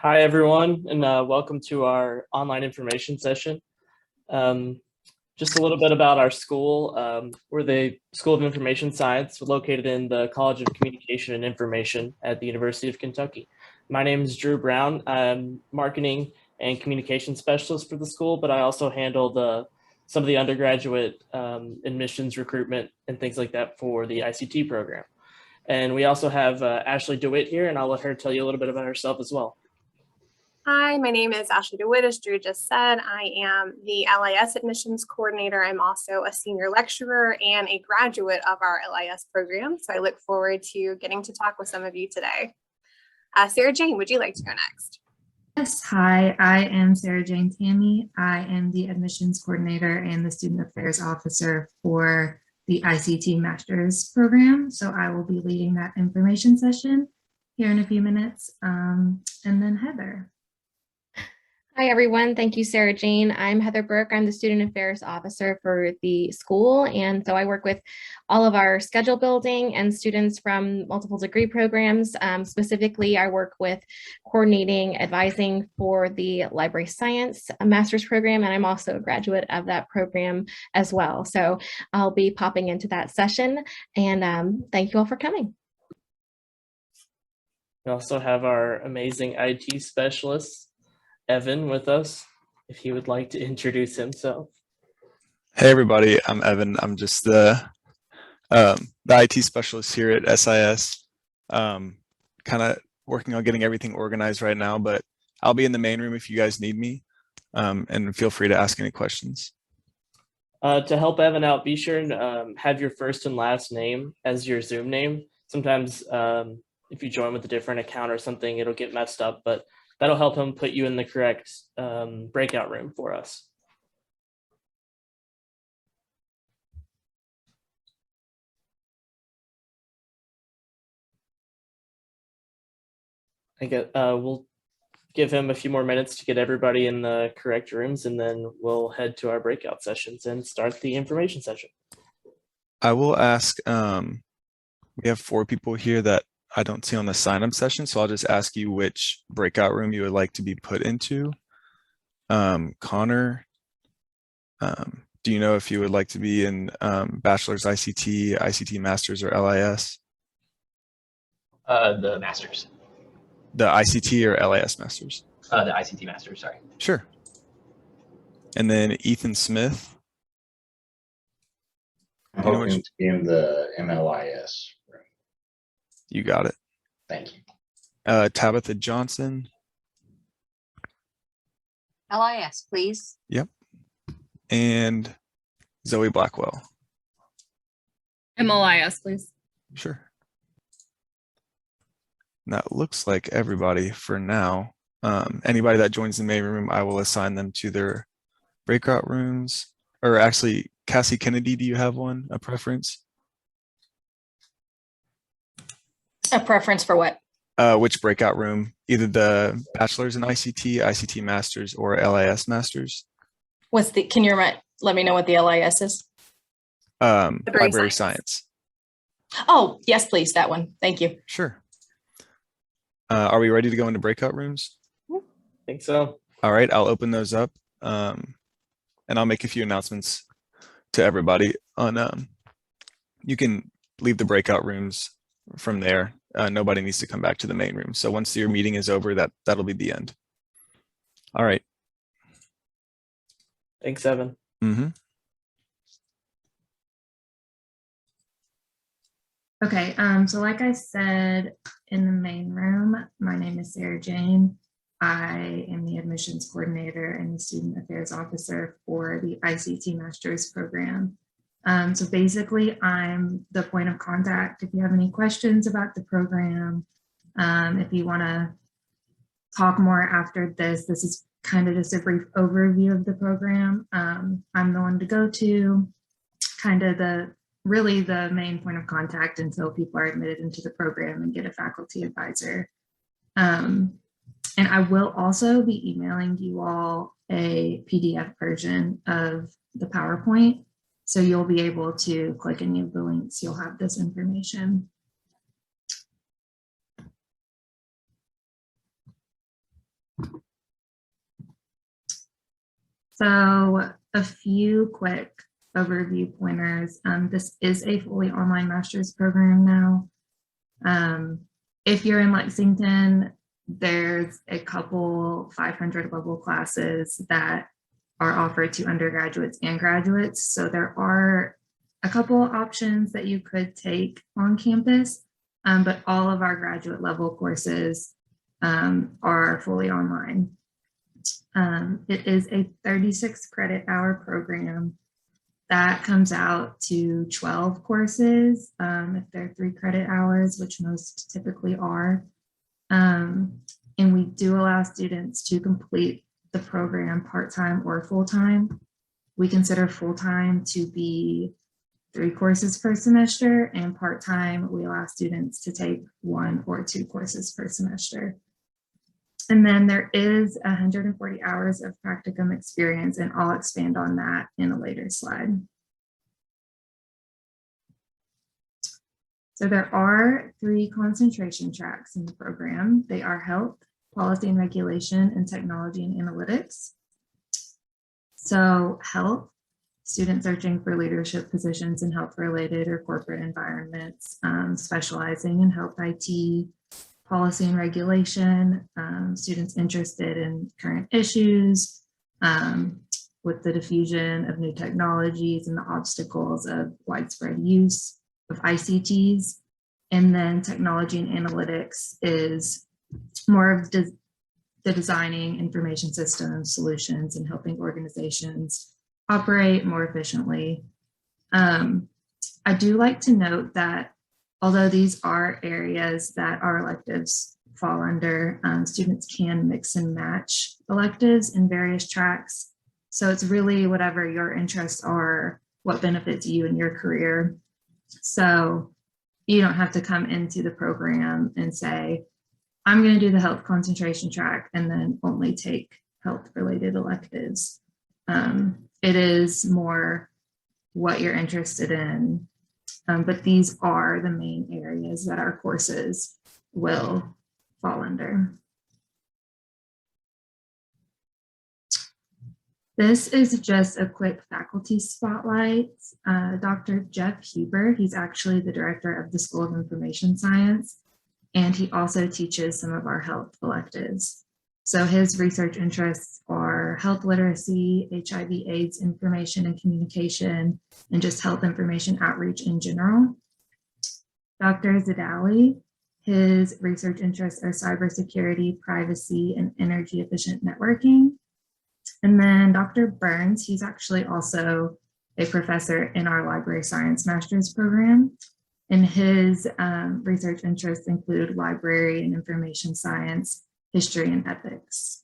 Hi, everyone, and welcome to our online information session. Um, just a little bit about our school. We're the School of Information Science, located in the College of Communication and Information at the University of Kentucky. My name is Drew Brown. I'm marketing and communication specialist for the school, but I also handle some of the undergraduate admissions recruitment and things like that for the ICT program. And we also have Ashley DeWitt here, and I'll let her tell you a little bit about herself as well. Hi, my name is Ashley DeWitt, as Drew just said. I am the LIS admissions coordinator. I'm also a senior lecturer and a graduate of our LIS program. So I look forward to getting to talk with some of you today. Sarah Jane, would you like to go next? Yes, hi, I am Sarah Jane Tammy. I am the admissions coordinator and the student affairs officer for the ICT Master's program. So I will be leading that information session here in a few minutes. And then Heather. Hi, everyone. Thank you, Sarah Jane. I'm Heather Burke. I'm the Student Affairs Officer for the school. And so I work with all of our schedule building and students from multiple degree programs. Specifically, I work with coordinating, advising for the library science master's program. And I'm also a graduate of that program as well. So I'll be popping into that session. And thank you all for coming. We also have our amazing IT specialist, Evan, with us, if he would like to introduce himself. Hey everybody, I'm Evan. I'm just the IT specialist here at SIS. Kind of working on getting everything organized right now, but I'll be in the main room if you guys need me, and feel free to ask any questions. To help Evan out, be sure and have your first and last name as your Zoom name. Sometimes if you join with a different account or something, it'll get messed up, but that'll help him put you in the correct breakout room for us. We'll give him a few more minutes to get everybody in the correct rooms, and then we'll head to our breakout sessions and start the information session. I will ask, we have 4 people here that I don't see on the sign-up session, so I'll just ask you which breakout room you would like to be put into. Connor, do you know if you would like to be in Bachelor's ICT, ICT Masters, or LIS? The Masters. The ICT or LIS Masters? The ICT Masters, sorry. Sure. And then Ethan Smith. I'm hoping to be in the MLIS room. You got it. Thank you. Tabitha Johnson. LIS, please. Yep. And Zoe Blackwell. MLIS, please. Sure. And that looks like everybody for now. Anybody that joins the main room, I will assign them to their breakout rooms. Or actually, Cassie Kennedy, do you have one, a preference? A preference for what? Which breakout room? Either the Bachelor's in ICT, ICT Masters, or LIS Masters? Can you let me know what the LIS is? Library science. Oh, yes, please, that one. Thank you. Sure. Are we ready to go into breakout rooms? I think so. All right, I'll open those up, and I'll make a few announcements to everybody on, you can leave the breakout rooms from there. Nobody needs to come back to the main room. So once your meeting is over, that'll be the end. All right. Thanks, Evan. Mm-hmm. Okay, so like I said in the main room, my name is Sarah Jane. I am the admissions coordinator and the student affairs officer for the ICT Master's program. So basically, I'm the point of contact if you have any questions about the program. If you want to talk more after this is kind of just a brief overview of the program. I'm the one to go to, kind of really the main point of contact until people are admitted into the program and get a faculty advisor. And I will also be emailing you all a PDF version of the PowerPoint. So you'll be able to click any of the links, you'll have this information. So a few quick overview pointers. This is a fully online master's program now. If you're in Lexington, there's a couple 500 level classes that are offered to undergraduates and graduates. So there are a couple options that you could take on campus, but all of our graduate level courses are fully online. It is a 36 credit hour program that comes out to 12 courses if they're 3 credit hours, which most typically are. And we do allow students to complete the program part-time or full-time. We consider full-time to be 3 courses per semester, and part-time, we allow students to take 1 or 2 courses per semester. And then there is 140 hours of practicum experience, and I'll expand on that in a later slide. So there are 3 concentration tracks in the program. They are health, policy and regulation, and technology and analytics. So health, students searching for leadership positions in health-related or corporate environments, specializing in health IT, policy and regulation, students interested in current issues with the diffusion of new technologies and the obstacles of widespread use of ICTs. And then technology and analytics is more of the designing information systems, solutions, and helping organizations operate more efficiently. I do like to note that although these are areas that our electives fall under, students can mix and match electives in various tracks. So it's really whatever your interests are, what benefits you in your career. So you don't have to come into the program and say, I'm going to do the health concentration track and then only take health related electives. It is more what you're interested in, but these are the main areas that our courses will fall under. This is just a quick faculty spotlight. Dr. Jeff Huber, he's actually the director of the School of Information Science, and he also teaches some of our health electives. So his research interests are health literacy, HIV/AIDS information and communication, and just health information outreach in general. Dr. Zadali, his research interests are cybersecurity, privacy, and energy efficient networking. And then Dr. Burns, he's actually also a professor in our library science master's program. And his research interests include library and information science, history, and ethics.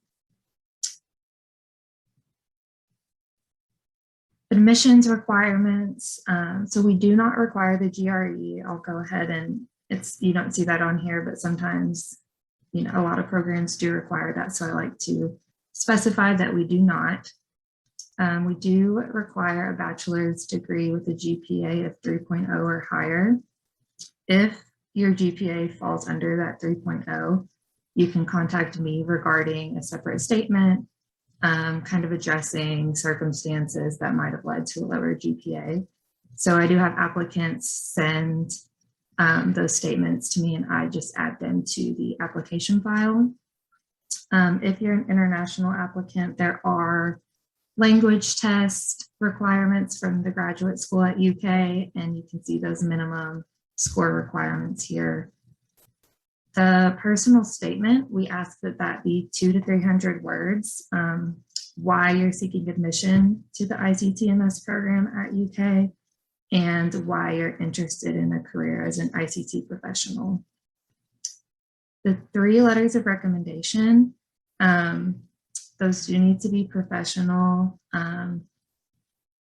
Admissions requirements. So we do not require the GRE. I'll go ahead and you don't see that on here, but sometimes, a lot of programs do require that. So I like to specify that we do not. We do require a bachelor's degree with a GPA of 3.0 or higher. If your GPA falls under that 3.0, you can contact me regarding a separate statement, kind of addressing circumstances that might have led to a lower GPA. So I do have applicants send those statements to me, and I just add them to the application file. If you're an international applicant, there are language test requirements from the graduate school at UK, and you can see those minimum score requirements here. The personal statement, we ask that be 200 to 300 words, why you're seeking admission to the ICT-MS program at UK, and why you're interested in a career as an ICT professional. The 3 letters of recommendation, those do need to be professional. A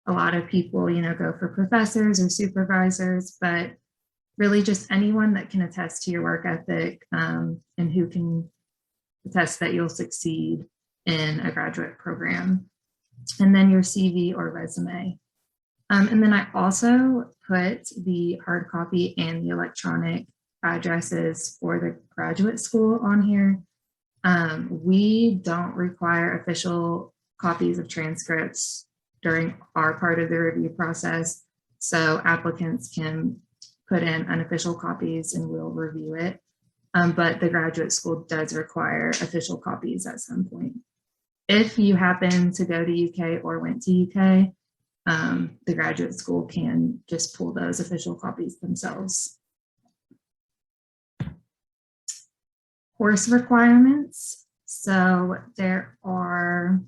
lot of people, go for professors or supervisors, but really just anyone that can attest to your work ethic and who can attest that you'll succeed in a graduate program. And then your CV or resume. And then I also put the hard copy and the electronic addresses for the graduate school on here. We don't require official copies of transcripts during our part of the review process. So applicants can put in unofficial copies and we'll review it. But the graduate school does require official copies at some point. If you happen to go to UK or went to UK, the graduate school can just pull those official copies themselves. Course requirements. So there are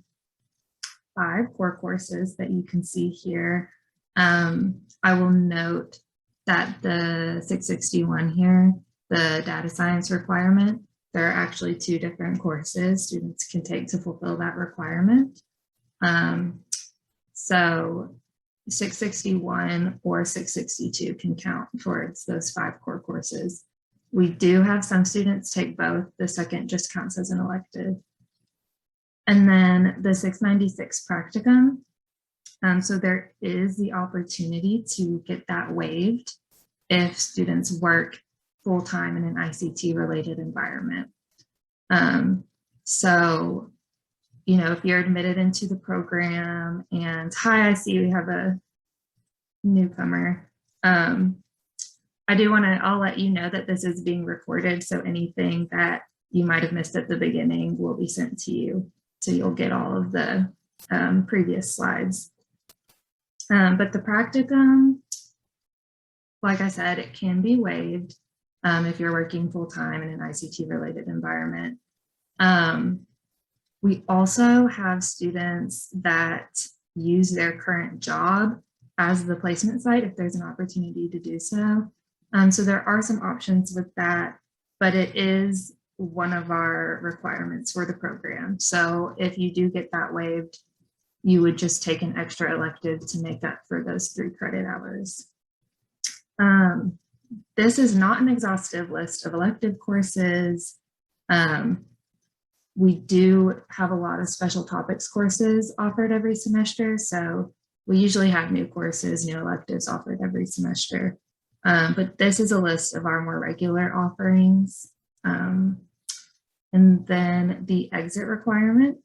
5 core courses that you can see here. I will note that the 661 here, the data science requirement, there are actually 2 different courses students can take to fulfill that requirement. So 661 or 662 can count towards those 5 core courses. We do have some students take both. The second just counts as an elective. And then the 696 practicum. So there is the opportunity to get that waived if students work full-time in an ICT related environment. So, you know, if you're admitted into the program and hi, I see we have a newcomer. I'll let you know that this is being recorded. So anything that you might have missed at the beginning will be sent to you. So you'll get all of the previous slides. But the practicum, like I said, it can be waived if you're working full-time in an ICT related environment. We also have students that use their current job as the placement site if there's an opportunity to do so. So there are some options with that, but it is one of our requirements for the program. So if you do get that waived, you would just take an extra elective to make up for those 3 credit hours. This is not an exhaustive list of elective courses. We do have a lot of special topics courses offered every semester. So we usually have new courses, new electives offered every semester. But this is a list of our more regular offerings. And then the exit requirement.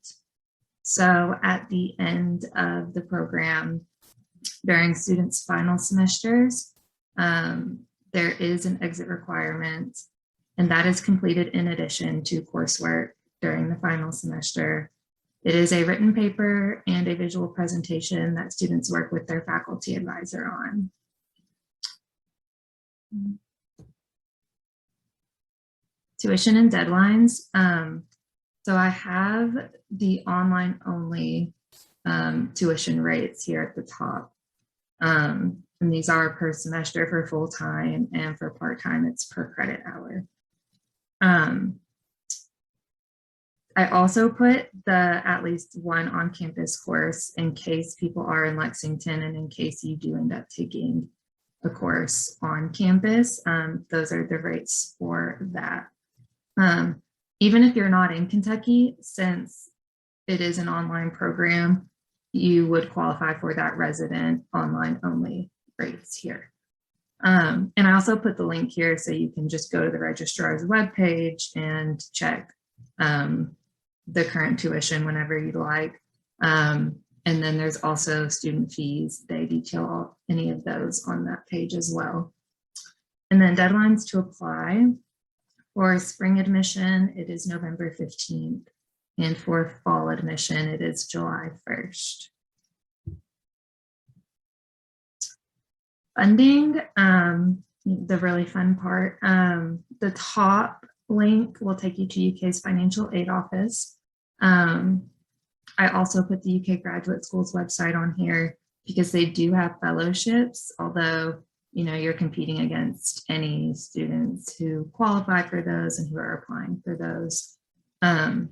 So at the end of the program, during students' final semesters, there is an exit requirement, and that is completed in addition to coursework during the final semester. It is a written paper and a visual presentation that students work with their faculty advisor on. Tuition and deadlines. So I have the online only tuition rates here at the top. And these are per semester for full-time, and for part-time, it's per credit hour. I also put the at least one on-campus course in case people are in Lexington and in case you do end up taking a course on campus. Those are the rates for that. Even if you're not in Kentucky, since it is an online program, you would qualify for that resident online only rates here. And I also put the link here so you can just go to the registrar's webpage and check the current tuition whenever you'd like. And then there's also student fees. They detail any of those on that page as well. And then deadlines to apply. For spring admission, it is November 15th. And for fall admission, it is July 1st. Funding, the really fun part. The top link will take you to UK's financial aid office. I also put the UK Graduate School's website on here because they do have fellowships, although you're competing against any students who qualify for those and who are applying for those. The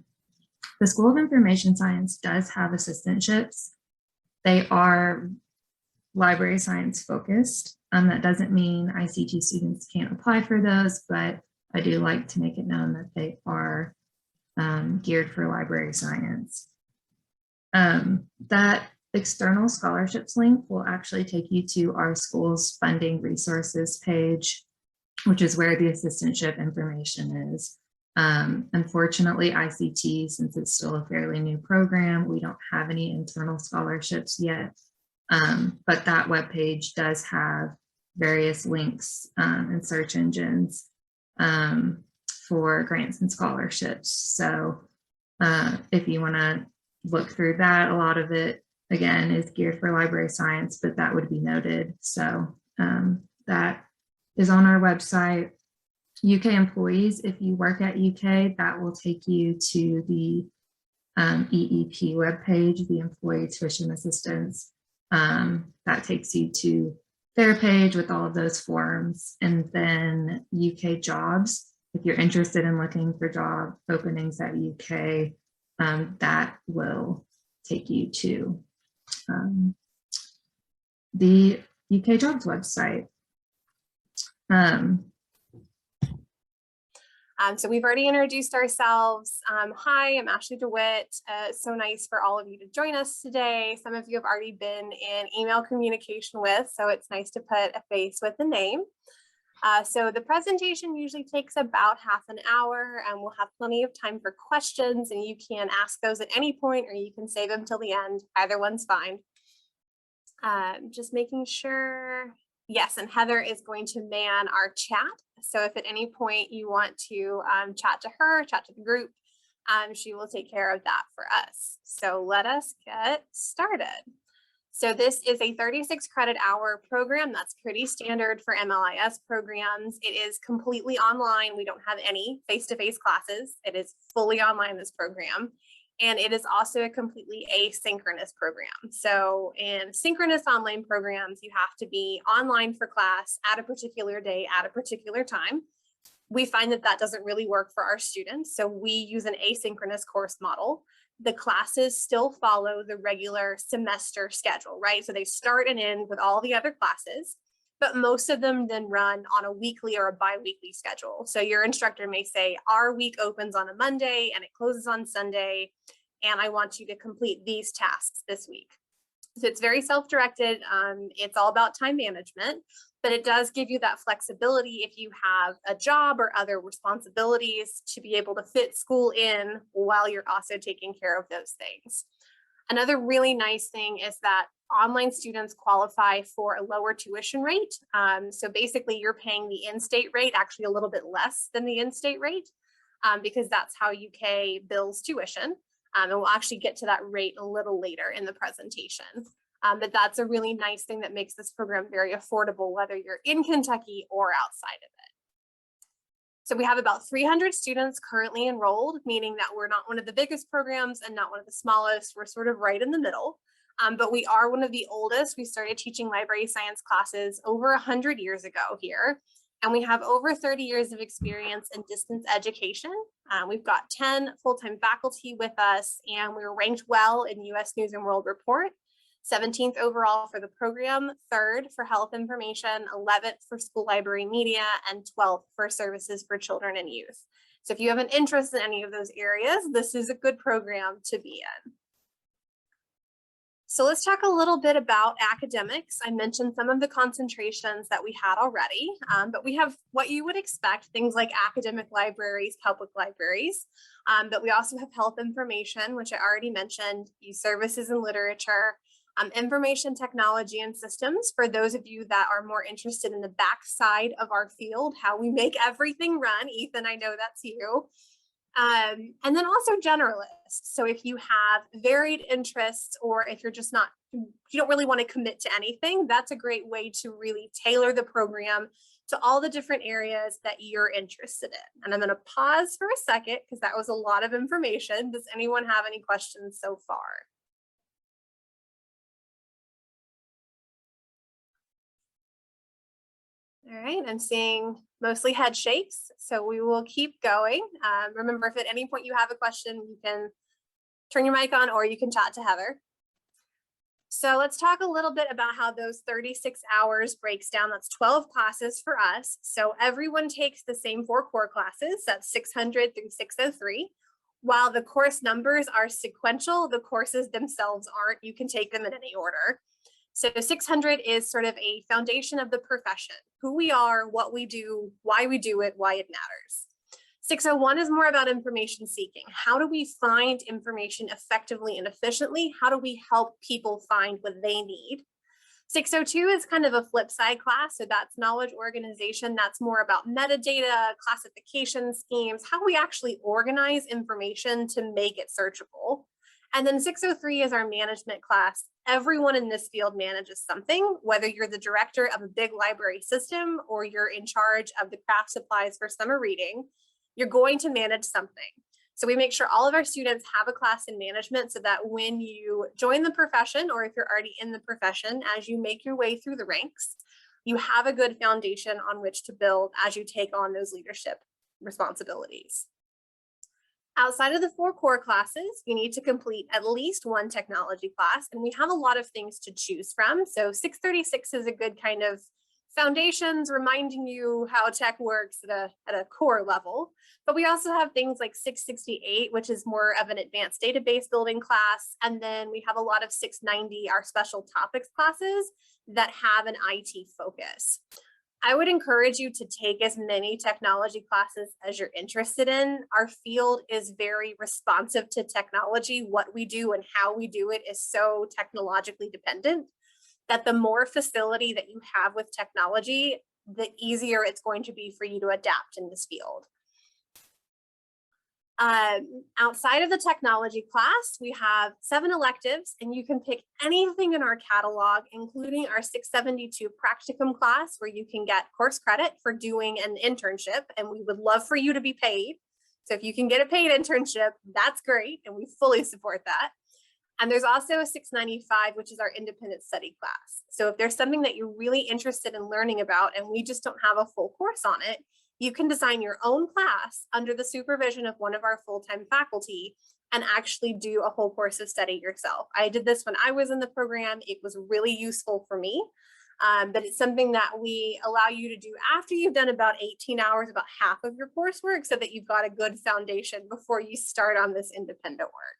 School of Information Science does have assistantships. They are library science focused. That doesn't mean ICT students can't apply for those, but I do like to make it known that they are geared for library science. That external scholarships link will actually take you to our school's funding resources page, which is where the assistantship information is. Unfortunately, ICT, since it's still a fairly new program, we don't have any internal scholarships yet. But that webpage does have various links and search engines for grants and scholarships. So if you want to look through that, a lot of it, again, is geared for library science, but that would be noted. So that is on our website. UK employees, if you work at UK, that will take you to the EEP webpage, the Employee Tuition Assistance. That takes you to their page with all of those forms. And then UK jobs, if you're interested in looking for job openings at UK, that will take you to the UK jobs website. So we've already introduced ourselves. Hi, I'm Ashley DeWitt. It's so nice for all of you to join us today. Some of you have already been in email communication with, so it's nice to put a face with a name. So the presentation usually takes about half an hour, and we'll have plenty of time for questions, and you can ask those at any point, or you can save them till the end. Either one's fine. Just making sure. Yes, and Heather is going to man our chat. So if at any point you want to chat to her, chat to the group, she will take care of that for us. So let us get started. So this is a 36 credit hour program. That's pretty standard for MLIS programs. It is completely online. We don't have any face-to-face classes. It is fully online, this program. And it is also a completely asynchronous program. So in synchronous online programs, you have to be online for class at a particular day at a particular time. We find that that doesn't really work for our students. So we use an asynchronous course model. The classes still follow the regular semester schedule, right? So they start and end with all the other classes, but most of them then run on a weekly or a bi-weekly schedule. So your instructor may say, our week opens on a Monday and it closes on Sunday, and I want you to complete these tasks this week. So it's very self-directed. It's all about time management, but it does give you that flexibility if you have a job or other responsibilities to be able to fit school in while you're also taking care of those things. Another really nice thing is that online students qualify for a lower tuition rate. So basically you're paying the in-state rate, actually a little bit less than the in-state rate, because that's how UK bills tuition. And we'll actually get to that rate a little later in the presentation. But that's a really nice thing that makes this program very affordable, whether you're in Kentucky or outside of it. So we have about 300 students currently enrolled, meaning that we're not one of the biggest programs and not one of the smallest. We're sort of right in the middle, but we are one of the oldest. We started teaching library science classes over 100 years ago here, and we have over 30 years of experience in distance education. We've got 10 full-time faculty with us, and we were ranked well in US News and World Report. 17th overall for the program, 3rd for health information, 11th for school library media, and 12th for services for children and youth. So if you have an interest in any of those areas, this is a good program to be in. So let's talk a little bit about academics. I mentioned some of the concentrations that we had already, but we have what you would expect, things like academic libraries, public libraries, but we also have health information, which I already mentioned, youth services and literature, information technology and systems for those of you that are more interested in the backside of our field, how we make everything run. Ethan, I know that's you. And then also generalists. So if you have varied interests, or if you're just not, you don't really want to commit to anything, that's a great way to really tailor the program to all the different areas that you're interested in. And I'm going to pause for a second because that was a lot of information. Does anyone have any questions so far? All right, I'm seeing mostly head shakes, so we will keep going. Remember, if at any point you have a question, you can turn your mic on or you can chat to Heather. So let's talk a little bit about how those 36 hours breaks down. That's 12 classes for us. So everyone takes the same 4 core classes, that's 600 through 603. While the course numbers are sequential, the courses themselves aren't. You can take them in any order. So 600 is sort of a foundation of the profession, who we are, what we do, why we do it, why it matters. 601 is more about information seeking. How do we find information effectively and efficiently? How do we help people find what they need? 602 is kind of a flip side class. So that's knowledge organization. That's more about metadata, classification schemes, how we actually organize information to make it searchable. And then 603 is our management class. Everyone in this field manages something, whether you're the director of a big library system or you're in charge of the craft supplies for summer reading, you're going to manage something. So we make sure all of our students have a class in management so that when you join the profession, or if you're already in the profession, as you make your way through the ranks, you have a good foundation on which to build as you take on those leadership responsibilities. Outside of the 4 core classes, you need to complete at least 1 technology class, and we have a lot of things to choose from. So 636 is a good kind of foundations, reminding you how tech works at a core level. But we also have things like 668, which is more of an advanced database building class. And then we have a lot of 690, our special topics classes that have an IT focus. I would encourage you to take as many technology classes as you're interested in. Our field is very responsive to technology. What we do and how we do it is so technologically dependent that the more facility that you have with technology, the easier it's going to be for you to adapt in this field. Outside of the technology class, we have 7 electives, and you can pick anything in our catalog, including our 672 practicum class, where you can get course credit for doing an internship, and we would love for you to be paid. So if you can get a paid internship, that's great, and we fully support that. And there's also a 695, which is our independent study class. So if there's something that you're really interested in learning about and we just don't have a full course on it, you can design your own class under the supervision of one of our full-time faculty and actually do a whole course of study yourself. I did this when I was in the program. It was really useful for me, but it's something that we allow you to do after you've done about 18 hours, about half of your coursework, so that you've got a good foundation before you start on this independent work.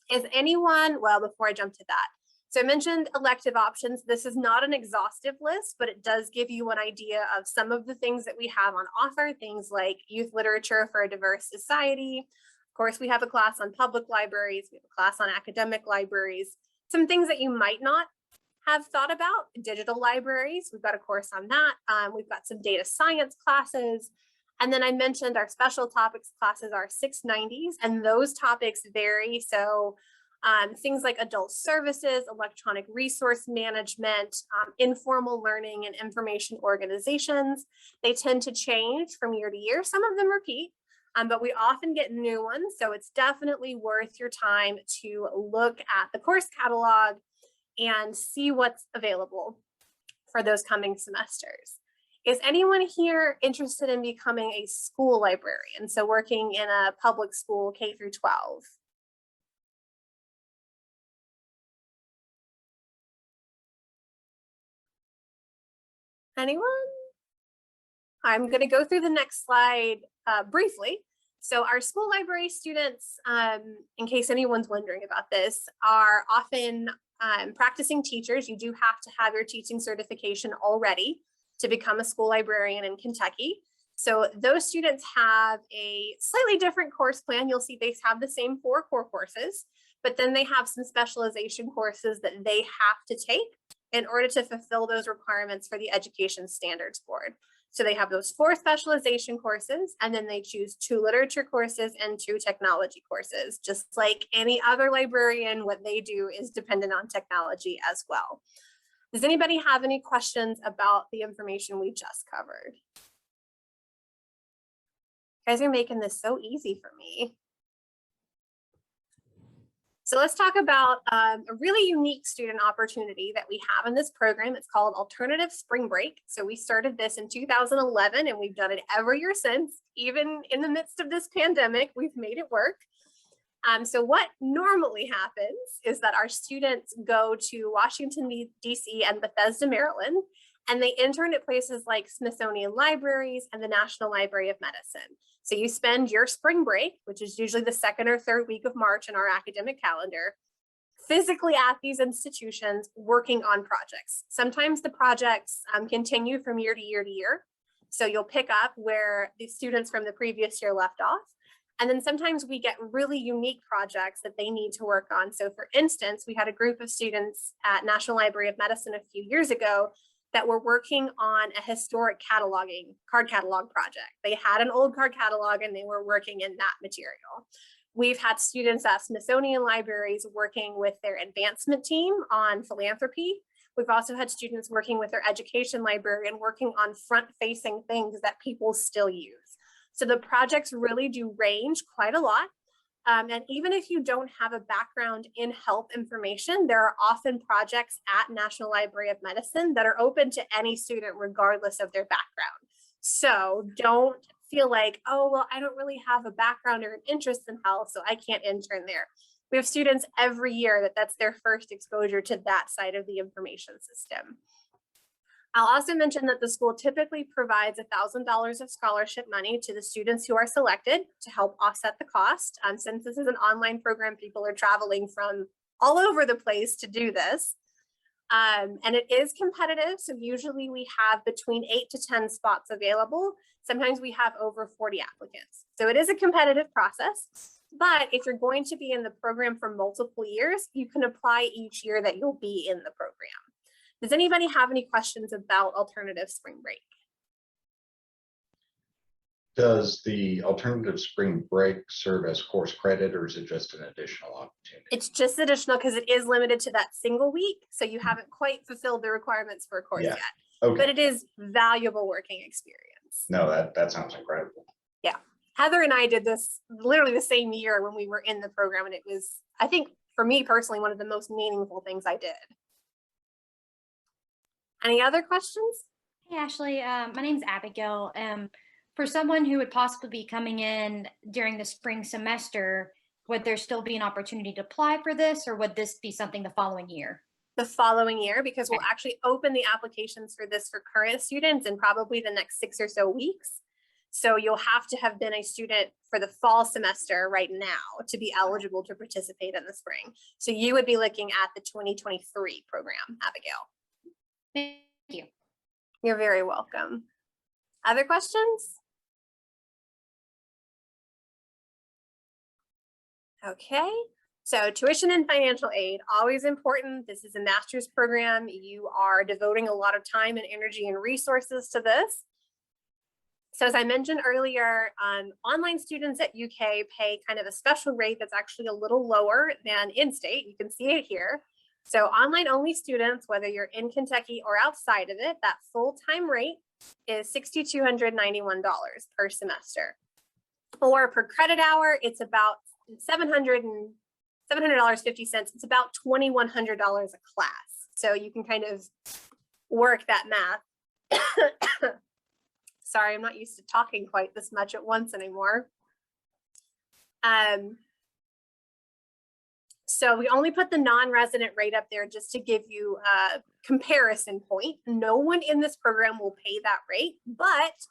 Is anyone, well, before I jump to that, so I mentioned elective options. This is not an exhaustive list, but it does give you an idea of some of the things that we have on offer, things like youth literature for a diverse society. Of course, we have a class on public libraries, we have a class on academic libraries, some things that you might not have thought about, digital libraries, we've got a course on that. We've got some data science classes. And then I mentioned our special topics classes are 690s, and those topics vary. So things like adult services, electronic resource management, informal learning, and information organizations, they tend to change from year to year. Some of them repeat, but we often get new ones. So it's definitely worth your time to look at the course catalog and see what's available for those coming semesters. Is anyone here interested in becoming a school librarian? So working in a public school K through 12. Anyone? I'm going to go through the next slide briefly. So our school library students, in case anyone's wondering about this, are often practicing teachers. You do have to have your teaching certification already to become a school librarian in Kentucky. So those students have a slightly different course plan. You'll see they have the same 4 core courses, but then they have some specialization courses that they have to take in order to fulfill those requirements for the Education Standards Board. So they have those 4 specialization courses, and then they choose 2 literature courses and 2 technology courses. Just like any other librarian, what they do is dependent on technology as well. Does anybody have any questions about the information we just covered? You guys are making this so easy for me. So let's talk about a really unique student opportunity that we have in this program. It's called Alternative Spring Break. So we started this in 2011 and we've done it every year since. Even in the midst of this pandemic, we've made it work. So what normally happens is that our students go to Washington, D.C. and Bethesda, Maryland, and they intern at places like Smithsonian Libraries and the National Library of Medicine. So you spend your spring break, which is usually the 2nd or 3rd week of March in our academic calendar, physically at these institutions working on projects. Sometimes the projects continue from year to year to year. So you'll pick up where the students from the previous year left off. And then sometimes we get really unique projects that they need to work on. So for instance, we had a group of students at National Library of Medicine a few years ago that were working on a historic card catalog project. They had an old card catalog and they were working in that material. We've had students at Smithsonian libraries working with their advancement team on philanthropy. We've also had students working with their education librarian working on front-facing things that people still use. So the projects really do range quite a lot. And even if you don't have a background in health information, there are often projects at National Library of Medicine that are open to any student regardless of their background. So don't feel like, oh, well, I don't really have a background or an interest in health, so I can't intern there. We have students every year that's their first exposure to that side of the information system. I'll also mention that the school typically provides $1,000 of scholarship money to the students who are selected to help offset the cost. Since this is an online program, people are traveling from all over the place to do this. And it is competitive. So usually we have between 8 to 10 spots available. Sometimes we have over 40 applicants. So it is a competitive process. But if you're going to be in the program for multiple years, you can apply each year that you'll be in the program. Does anybody have any questions about alternative spring break? Does the alternative spring break serve as course credit, or is it just an additional opportunity? It's just additional because it is limited to that single week. So you haven't quite fulfilled the requirements for a course yet, Okay. but it is valuable working experience. No, that sounds incredible. Yeah. Heather and I did this literally the same year when we were in the program. And it was, I think for me personally, one of the most meaningful things I did. Any other questions? Hey, Ashley, my name's Abigail. For someone who would possibly be coming in during the spring semester, would there still be an opportunity to apply for this, or would this be something the following year? The following year, because we'll actually open the applications for this for current students in probably the next 6 or so weeks. So you'll have to have been a student for the fall semester right now to be eligible to participate in the spring. So you would be looking at the 2023 program, Abigail. Thank you. You're very welcome. Other questions? Okay, so tuition and financial aid, always important. This is a master's program. You are devoting a lot of time and energy and resources to this. So as I mentioned earlier, online students at UK pay kind of a special rate that's actually a little lower than in-state. You can see it here. So online only students, whether you're in Kentucky or outside of it, that full-time rate is $6,291 per semester. Or per credit hour, it's about $700.50. It's about $2,100 a class. So you can kind of work that math. Sorry, I'm not used to talking quite this much at once anymore. So we only put the non-resident rate up there just to give you a comparison point. No one in this program will pay that rate, but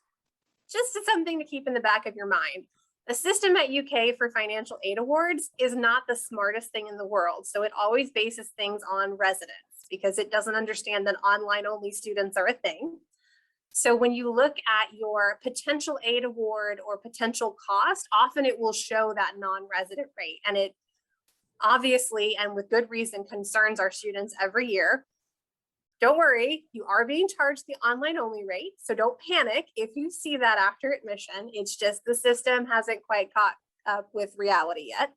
just as something to keep in the back of your mind. The system at UK for financial aid awards is not the smartest thing in the world. So it always bases things on residents because it doesn't understand that online only students are a thing. So when you look at your potential aid award or potential cost, often it will show that non-resident rate. And it obviously, and with good reason, concerns our students every year. Don't worry, you are being charged the online only rate. So don't panic if you see that after admission. It's just the system hasn't quite caught up with reality yet.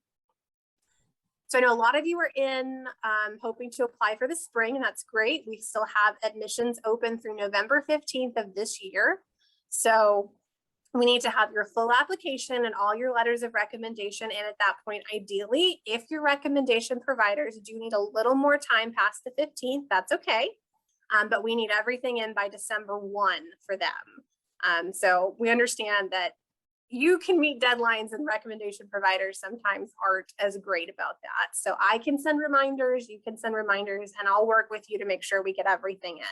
So I know a lot of you are in hoping to apply for the spring, and that's great. We still have admissions open through November 15th of this year. So we need to have your full application and all your letters of recommendation. And at that point, ideally, if your recommendation providers do need a little more time past the 15th, that's okay. But we need everything in by December 1 for them. So we understand that you can meet deadlines and recommendation providers sometimes aren't as great about that. So I can send reminders, you can send reminders, and I'll work with you to make sure we get everything in.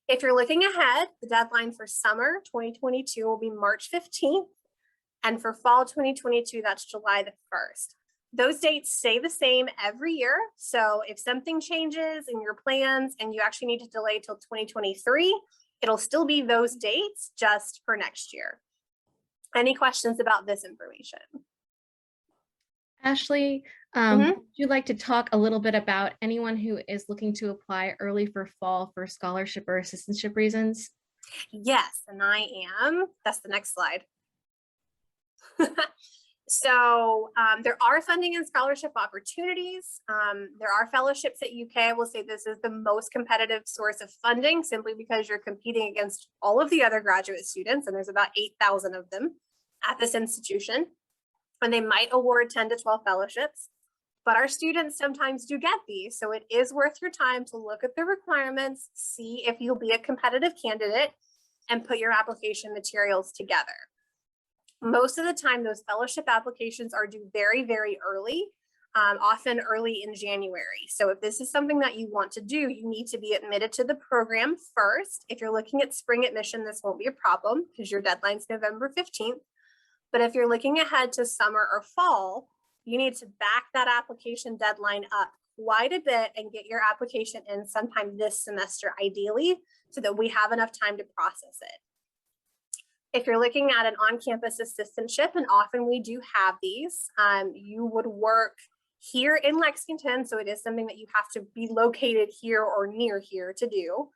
If you're looking ahead, the deadline for summer 2022 will be March 15th. And for fall 2022, that's July the 1st. Those dates stay the same every year. So if something changes in your plans and you actually need to delay till 2023, It'll still be those dates just for next year. Any questions about this information? Ashley, would you like to talk a little bit about anyone who is looking to apply early for fall for scholarship or assistantship reasons? Yes, and I am. That's the next slide. So there are funding and scholarship opportunities. There are fellowships at UK. I will say this is the most competitive source of funding simply because you're competing against all of the other graduate students, and there's about 8,000 of them at this institution. And they might award 10 to 12 fellowships, but our students sometimes do get these. So it is worth your time to look at the requirements, see if you'll be a competitive candidate, and put your application materials together. Most of the time, those fellowship applications are due very, very early, often early in January. So if this is something that you want to do, you need to be admitted to the program first. If you're looking at spring admission, this won't be a problem because your deadline's November 15th. But if you're looking ahead to summer or fall, you need to back that application deadline up quite a bit and get your application in sometime this semester, ideally, so that we have enough time to process it. If you're looking at an on-campus assistantship, and often we do have these, you would work here in Lexington, so it is something that you have to be located here or near here to do.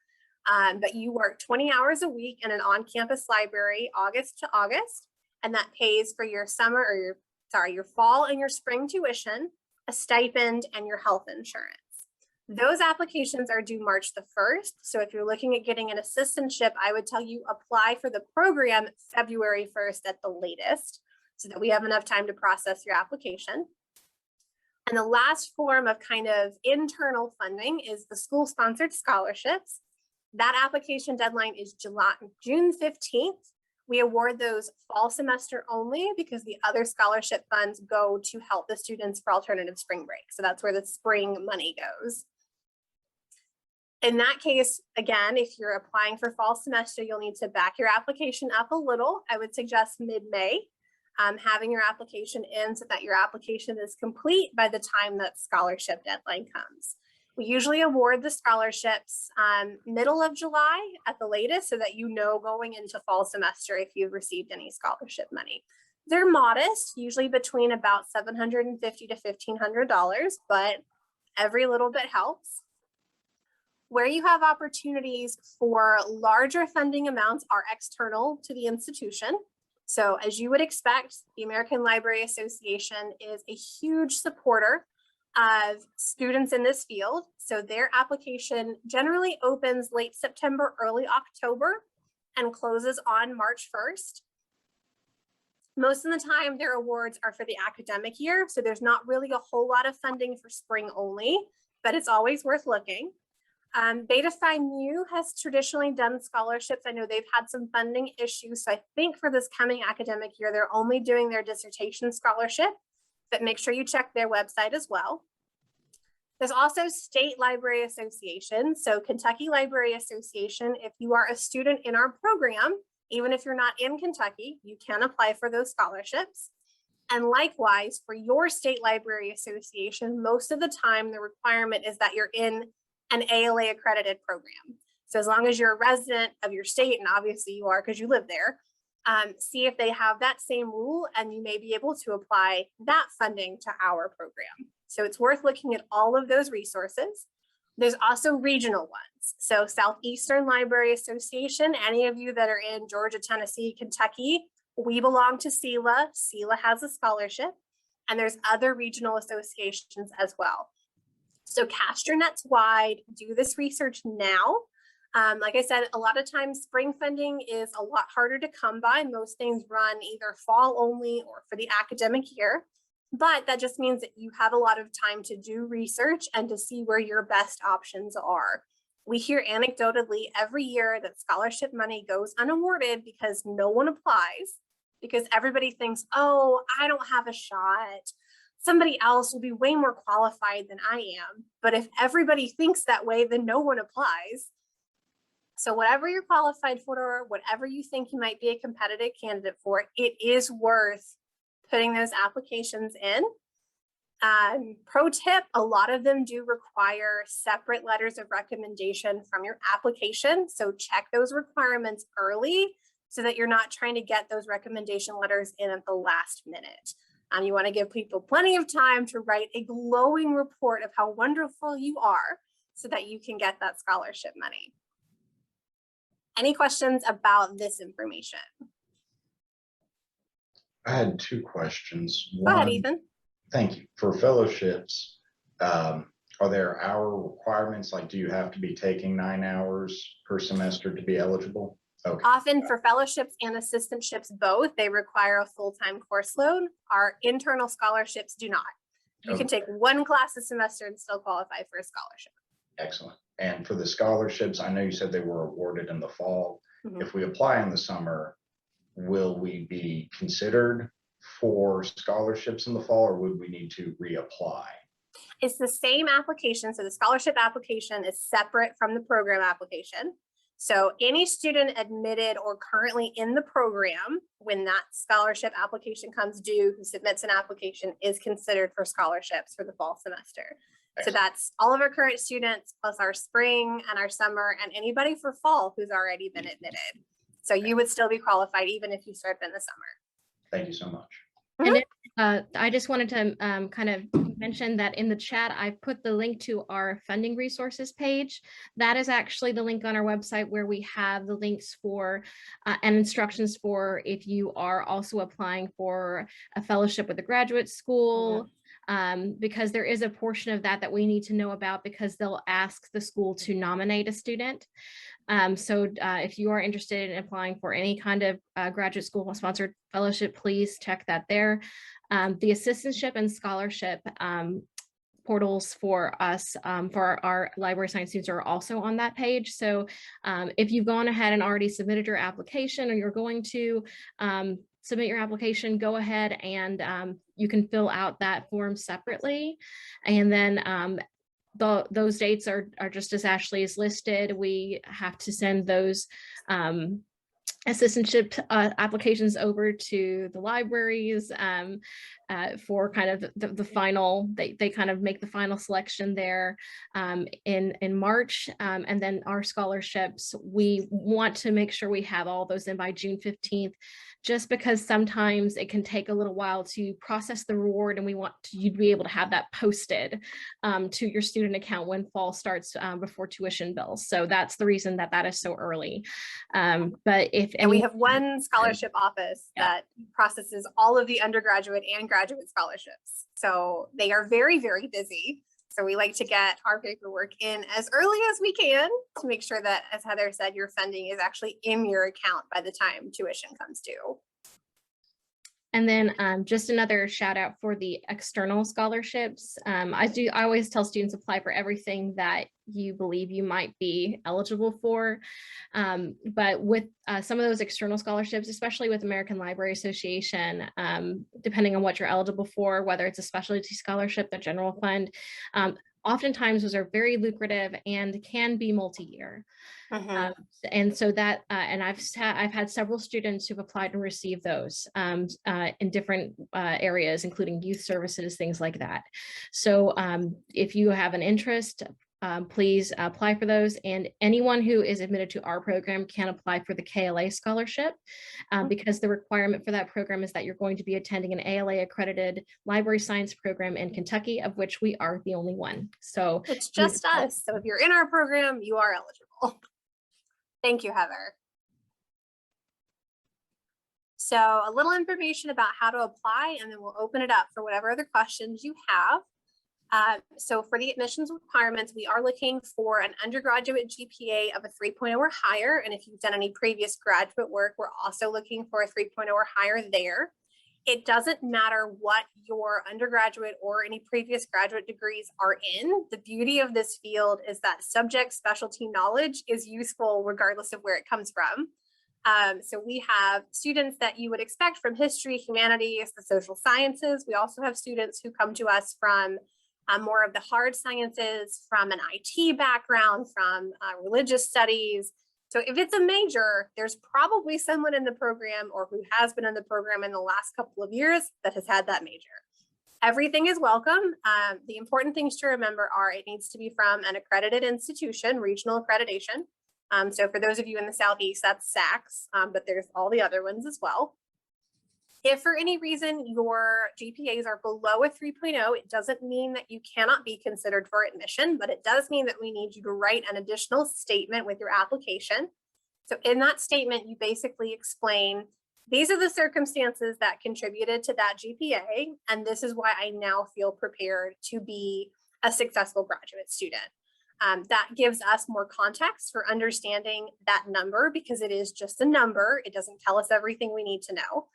But you work 20 hours a week in an on-campus library, August to August, and that pays for your summer or your fall and your spring tuition, a stipend, and your health insurance. Those applications are due March the 1st. So if you're looking at getting an assistantship, I would tell you apply for the program February 1st at the latest, so that we have enough time to process your application. And the last form of kind of internal funding is the school-sponsored scholarships. That application deadline is June 15th. We award those fall semester only because the other scholarship funds go to help the students for alternative spring break. So that's where the spring money goes. In that case, again, if you're applying for fall semester, you'll need to back your application up a little. I would suggest mid-May, having your application in so that your application is complete by the time that scholarship deadline comes. We usually award the scholarships middle of July at the latest, so that you know going into fall semester if you've received any scholarship money. They're modest, usually between about $750 to $1,500, but every little bit helps. Where you have opportunities for larger funding amounts are external to the institution. So as you would expect, the American Library Association is a huge supporter of students in this field. So their application generally opens late September, early October, and closes on March 1st. Most of the time, their awards are for the academic year. So there's not really a whole lot of funding for spring only, but it's always worth looking. Beta Phi Mu has traditionally done scholarships. I know they've had some funding issues. So I think for this coming academic year, they're only doing their dissertation scholarship, but make sure you check their website as well. There's also state library associations. So Kentucky Library Association, if you are a student in our program, even if you're not in Kentucky, you can apply for those scholarships. And likewise, for your state library association, most of the time, the requirement is that you're in an ALA accredited program. So as long as you're a resident of your state, and obviously you are because you live there, see if they have that same rule, and you may be able to apply that funding to our program. So it's worth looking at all of those resources. There's also regional ones. So Southeastern Library Association, any of you that are in Georgia, Tennessee, Kentucky, we belong to SELA. SELA has a scholarship, and there's other regional associations as well. So cast your nets wide, do this research now. Like I said, a lot of times spring funding is a lot harder to come by. Most things run either fall only or for the academic year, but that just means that you have a lot of time to do research and to see where your best options are. We hear anecdotally every year that scholarship money goes unawarded because no one applies, because everybody thinks, oh, I don't have a shot. Somebody else will be way more qualified than I am. But if everybody thinks that way, then no one applies. So whatever you're qualified for, whatever you think you might be a competitive candidate for, it is worth putting those applications in. Pro tip, a lot of them do require separate letters of recommendation from your application. So check those requirements early so that you're not trying to get those recommendation letters in at the last minute. You want to give people plenty of time to write a glowing report of how wonderful you are so that you can get that scholarship money. Any questions about this information? I had two questions. Go ahead, One, Ethan. thank you. For fellowships, are there hour requirements? Like, do you have to be taking 9 hours per semester to be eligible? Okay. Often for fellowships and assistantships both, they require a full-time course load. Our internal scholarships do not. You can take one class a semester and still qualify for a scholarship. Excellent. And for the scholarships, I know you said they were awarded in the fall. Mhm. If we apply in the summer, will we be considered for scholarships in the fall, or would we need to reapply? It's the same application. So the scholarship application is separate from the program application. So any student admitted or currently in the program, when that scholarship application comes due, who submits an application is considered for scholarships for the fall semester. So that's all of our current students plus our spring and our summer and anybody for fall who's already been admitted. So you would still be qualified even if you started in the summer. Thank you so much. And then, I just wanted to kind of mention that in the chat, I put the link to our funding resources page. That is actually the link on our website where we have the links for and instructions for if you are also applying for a fellowship with a graduate school. Because there is a portion of that we need to know about because they'll ask the school to nominate a student. So if you are interested in applying for any kind of graduate school sponsored fellowship, please check that there. The assistantship and scholarship portals for us, for our library science students are also on that page. So if you've gone ahead and already submitted your application or you're going to submit your application, go ahead and you can fill out that form separately. And then those dates are just as Ashley is listed. We have to send those assistantship applications over to the libraries for kind of the final, they kind of make the final selection there in March. And then our scholarships, we want to make sure we have all those in by June 15th, just because sometimes it can take a little while to process the reward, and we want you to be able to have that posted to your student account when fall starts before tuition bills. So that's the reason that is so early. But if and we have one scholarship office that processes all of the undergraduate and graduate scholarships. So they are very, very busy. So we like to get our paperwork in as early as we can to make sure that, as Heather said, your funding is actually in your account by the time tuition comes due. And then just another shout out for the external scholarships. I always tell students apply for everything that you believe you might be eligible for. But with some of those external scholarships, especially with American Library Association, depending on what you're eligible for, whether it's a specialty scholarship, the general fund, oftentimes those are very lucrative and can be multi-year. And so that, and I've had several students who've applied and received those in different areas, including youth services, things like that. So if you have an interest, please apply for those. And anyone who is admitted to our program can apply for the KLA scholarship because the requirement for that program is that you're going to be attending an ALA accredited library science program in Kentucky, of which we are the only one. So it's just us. So if you're in our program, you are eligible. Thank you, Heather. So a little information about how to apply, and then we'll open it up for whatever other questions you have. So for the admissions requirements, we are looking for an undergraduate GPA of a 3.0 or higher. And if you've done any previous graduate work, we're also looking for a 3.0 or higher there. It doesn't matter what your undergraduate or any previous graduate degrees are in. The beauty of this field is that subject specialty knowledge is useful regardless of where it comes from. So we have students that you would expect from history, humanities, the social sciences. We also have students who come to us from more of the hard sciences, from an IT background, from religious studies. So if it's a major, there's probably someone in the program or who has been in the program in the last couple of years that has had that major. Everything is welcome. The important things to remember are it needs to be from an accredited institution, regional accreditation. So for those of you in the Southeast, that's SACS, but there's all the other ones as well. If for any reason your GPAs are below a 3.0, it doesn't mean that you cannot be considered for admission, but it does mean that we need you to write an additional statement with your application. So in that statement, you basically explain, these are the circumstances that contributed to that GPA, and this is why I now feel prepared to be a successful graduate student. That gives us more context for understanding that number because it is just a number. It doesn't tell us everything we need to know.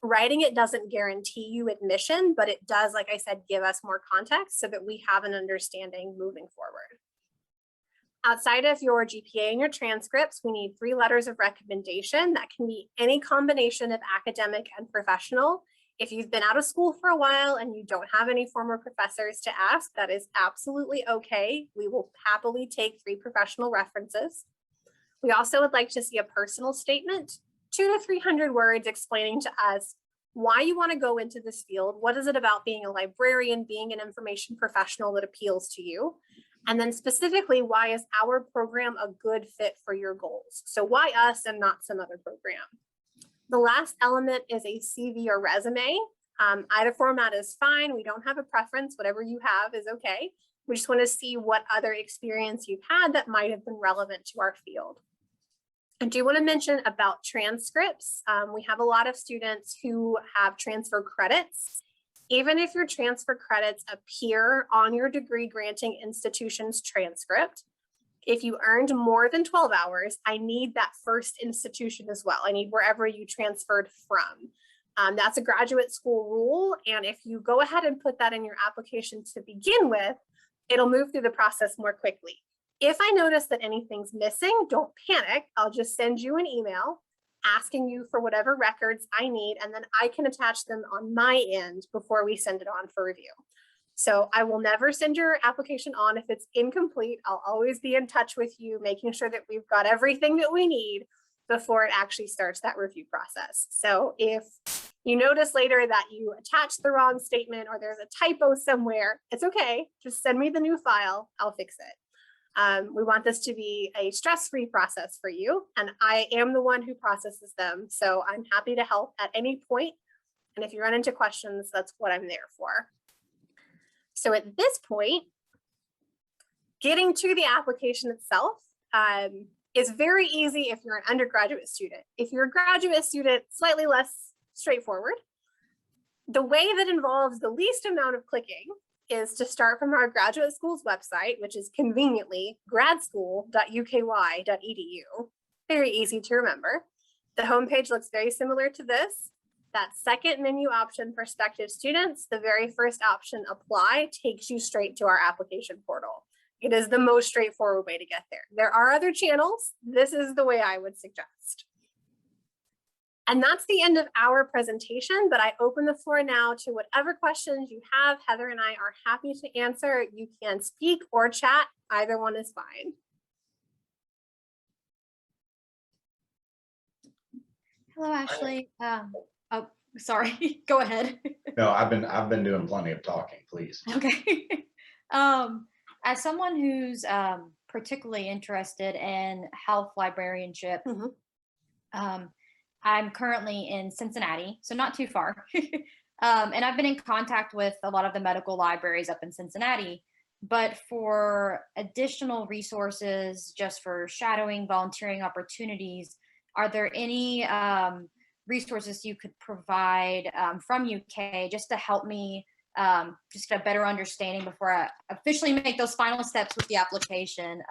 Writing it doesn't guarantee you admission, but it does, like I said, give us more context so that we have an understanding moving forward. Outside of your GPA and your transcripts, we need 3 letters of recommendation. That can be any combination of academic and professional. If you've been out of school for a while and you don't have any former professors to ask, that is absolutely okay. We will happily take 3 professional references. We also would like to see a personal statement, 200 to 300 words explaining to us why you want to go into this field. What is it about being a librarian, being an information professional that appeals to you? And then specifically, why is our program a good fit for your goals? So why us and not some other program? The last element is a CV or resume. Either format is fine. We don't have a preference. Whatever you have is okay. We just want to see what other experience you've had that might have been relevant to our field. I do want to mention about transcripts. We have a lot of students who have transfer credits. Even if your transfer credits appear on your degree granting institution's transcript, if you earned more than 12 hours, I need that first institution as well. I need wherever you transferred from. That's a graduate school rule. And if you go ahead and put that in your application to begin with, it'll move through the process more quickly. If I notice that anything's missing, don't panic. I'll just send you an email asking you for whatever records I need, and then I can attach them on my end before we send it on for review. So I will never send your application on if it's incomplete. I'll always be in touch with you, making sure that we've got everything that we need before it actually starts that review process. So if you notice later that you attached the wrong statement or there's a typo somewhere, it's okay. Just send me the new file. I'll fix it. We want this to be a stress-free process for you, and I am the one who processes them. So I'm happy to help at any point. And if you run into questions, that's what I'm there for. So at this point, getting to the application itself is very easy if you're an undergraduate student. If you're a graduate student, slightly less straightforward. The way that involves the least amount of clicking is to start from our graduate school's website, which is conveniently gradschool.uky.edu. Very easy to remember. The homepage looks very similar to this. That second menu option, prospective students, the very first option, apply, takes you straight to our application portal. It is the most straightforward way to get there. There are other channels. This is the way I would suggest. And that's the end of our presentation, but I open the floor now to whatever questions you have. Heather and I are happy to answer. You can speak or chat. Either one is fine. Hello, Ashley. Oh, sorry. Go ahead. No, I've been doing plenty of talking, please. Okay. As someone who's particularly interested in health librarianship, I'm currently in Cincinnati, so not too far. And I've been in contact with a lot of the medical libraries up in Cincinnati. But for additional resources, just for shadowing, volunteering opportunities, are there any resources you could provide from UK just to help me just get a better understanding before I officially make those final steps with the application?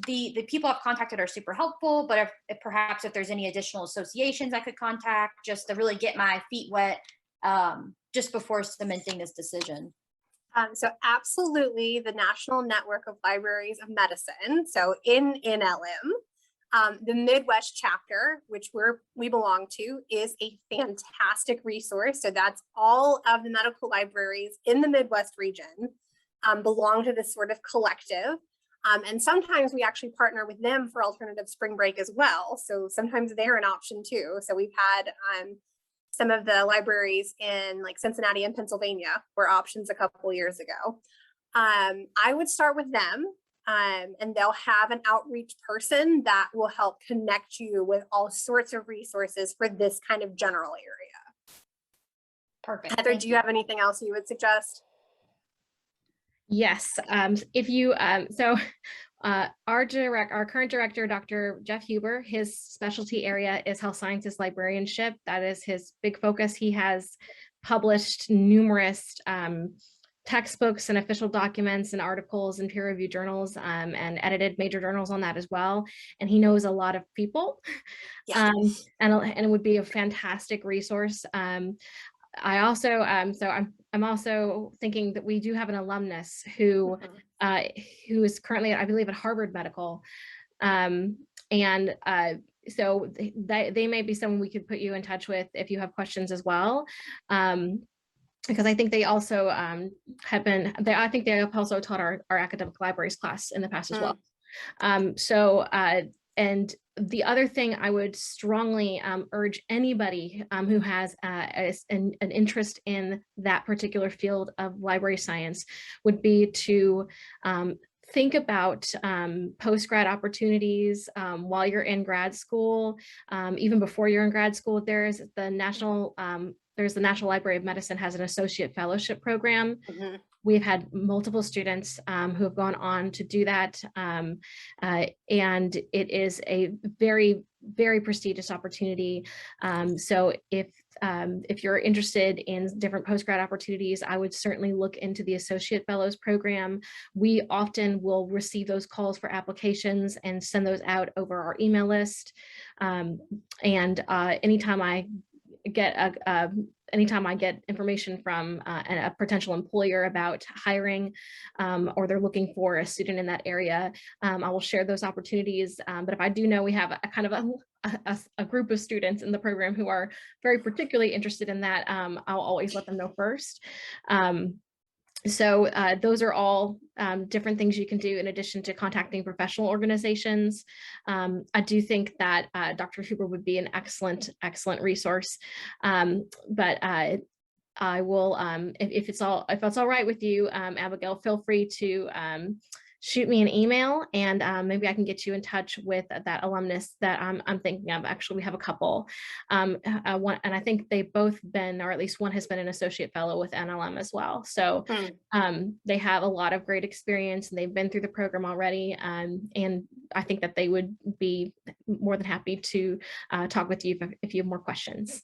The people I've contacted are super helpful, but if perhaps if there's any additional associations I could contact just to really get my feet wet just before cementing this decision. So absolutely, the National Network of Libraries of Medicine, so in NLM, the Midwest chapter, which we belong to, is a fantastic resource. So that's all of the medical libraries in the Midwest region belong to this sort of collective. And sometimes we actually partner with them for alternative spring break as well. So sometimes they're an option too. So we've had some of the libraries in like Cincinnati and Pennsylvania were options a couple years ago. I would start with them, and they'll have an outreach person that will help connect you with all sorts of resources for this kind of general area. Perfect. Heather, Thank do you have anything else you would suggest? Yes, if you, our current director, Dr. Jeff Huber, his specialty area is health sciences librarianship. That is his big focus. He has published numerous textbooks and official documents and articles and peer-reviewed journals, and edited major journals on that as well. And he knows a lot of people, and it would be a fantastic resource. I also, I'm also thinking that we do have an alumnus who is currently, I believe, at Harvard Medical, so they may be someone we could put you in touch with if you have questions as well, because I think they also I think they have also taught our academic libraries class in the past as well. And the other thing I would strongly urge anybody who has an interest in that particular field of library science would be to think about post-grad opportunities while you're in grad school, even before you're in grad school. There's the National Library of Medicine has an associate fellowship program. We've had multiple students who have gone on to do that, and it is a very, very prestigious opportunity. So if you're interested in different postgrad opportunities, I would certainly look into the Associate Fellows program. We often will receive those calls for applications and send those out over our email list. Anytime I get information from a potential employer about hiring, or they're looking for a student in that area, I will share those opportunities. But if I do know we have a kind of a group of students in the program who are very particularly interested in that, I'll always let them know first. So those are all different things you can do in addition to contacting professional organizations. I do think that Dr. Huber would be an excellent resource. But I will, if it's all right with you, Abigail, feel free to shoot me an email, and maybe I can get you in touch with that alumnus that I'm thinking of. Actually, we have a couple, and I think they've both been, or at least one has been, an associate fellow with NLM as well. So they have a lot of great experience, and they've been through the program already. And I think that they would be more than happy to talk with you if you have more questions.